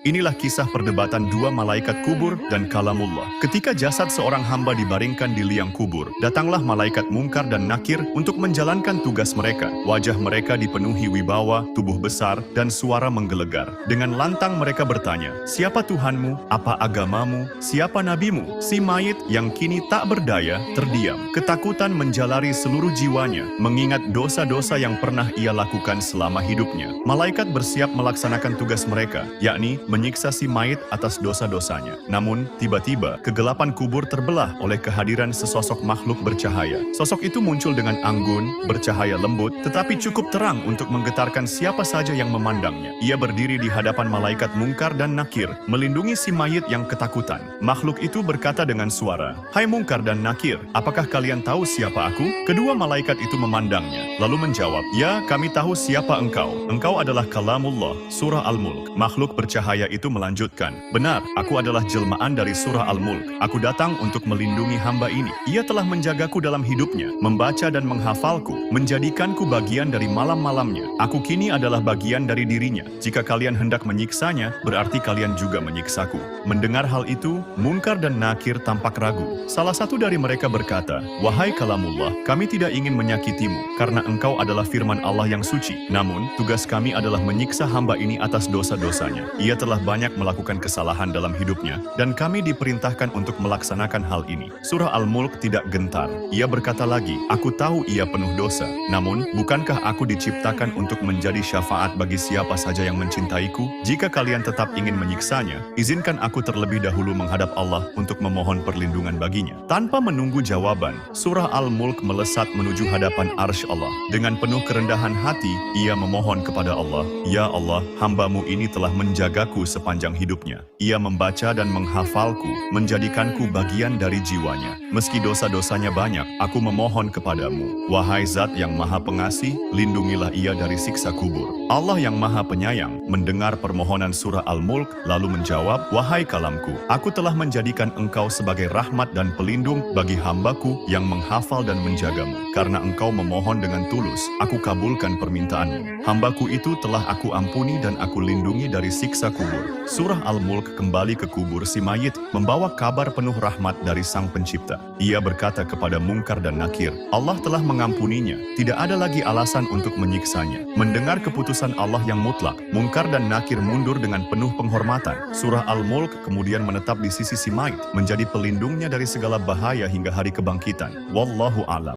Inilah kisah perdebatan dua malaikat kubur dan kalamullah. Ketika jasad seorang hamba dibaringkan di liang kubur, datanglah malaikat Mungkar dan Nakir untuk menjalankan tugas mereka. Wajah mereka dipenuhi wibawa, tubuh besar, dan suara menggelegar. Dengan lantang mereka bertanya, "Siapa Tuhanmu? Apa agamamu? Siapa nabimu?" Si mayit yang kini tak berdaya, terdiam. Ketakutan menjalari seluruh jiwanya, mengingat dosa-dosa yang pernah ia lakukan selama hidupnya. Malaikat bersiap melaksanakan tugas mereka, yakni menyiksa si mayit atas dosa-dosanya. Namun, tiba-tiba, kegelapan kubur terbelah oleh kehadiran sesosok makhluk bercahaya. Sosok itu muncul dengan anggun, bercahaya lembut, tetapi cukup terang untuk menggetarkan siapa saja yang memandangnya. Ia berdiri di hadapan malaikat Mungkar dan Nakir, melindungi si mayit yang ketakutan. Makhluk itu berkata dengan suara, "Hai Mungkar dan Nakir, apakah kalian tahu siapa aku?" Kedua malaikat itu memandangnya, lalu menjawab, "Ya, kami tahu siapa engkau. Engkau adalah Kalamullah." Surah Al-Mulk. Makhluk bercahaya itu melanjutkan, "Benar, aku adalah jelmaan dari surah Al-Mulk. Aku datang untuk melindungi hamba ini. Ia telah menjagaku dalam hidupnya, membaca dan menghafalku, menjadikanku bagian dari malam-malamnya. Aku kini adalah bagian dari dirinya. Jika kalian hendak menyiksanya, berarti kalian juga menyiksaku." Mendengar hal itu, Mungkar dan Nakir tampak ragu. Salah satu dari mereka berkata, "Wahai Kalamullah, kami tidak ingin menyakitimu, karena engkau adalah firman Allah yang suci. Namun, tugas kami adalah menyiksa hamba ini atas dosa-dosanya. Ia telah banyak melakukan kesalahan dalam hidupnya, dan kami diperintahkan untuk melaksanakan hal ini." Surah Al-Mulk tidak gentar. Ia berkata lagi, "Aku tahu ia penuh dosa. Namun, bukankah aku diciptakan untuk menjadi syafaat bagi siapa saja yang mencintaiku? Jika kalian tetap ingin menyiksanya, izinkan aku terlebih dahulu menghadap Allah untuk memohon perlindungan baginya." Tanpa menunggu jawaban, surah Al-Mulk melesat menuju hadapan arsy Allah. Dengan penuh kerendahan hati, ia memohon kepada Allah, "Ya Allah, hambamu ini telah menjagaku sepanjang hidupnya. Ia membaca dan menghafalku, menjadikanku bagian dari jiwanya. Meski dosa-dosanya banyak, aku memohon kepadamu. Wahai Zat yang Maha Pengasih, lindungilah ia dari siksa kubur." Allah yang Maha Penyayang mendengar permohonan surah Al-Mulk, lalu menjawab, "Wahai kalamku, aku telah menjadikan engkau sebagai rahmat dan pelindung bagi hambaku yang menghafal dan menjagamu. Karena engkau memohon dengan tulus, aku kabulkan permintaanmu. Hambaku itu telah aku ampuni dan aku lindungi dari siksa kubur." Surah Al-Mulk kembali ke kubur si mayit, membawa kabar penuh rahmat dari Sang Pencipta. Ia berkata kepada Mungkar dan Nakir, "Allah telah mengampuninya, tidak ada lagi alasan untuk menyiksanya." Mendengar keputusan Allah yang mutlak, Mungkar dan Nakir mundur dengan penuh penghormatan. Surah Al-Mulk kemudian menetap di sisi si mayit, menjadi pelindungnya dari segala bahaya hingga hari kebangkitan. Wallahu a'lam.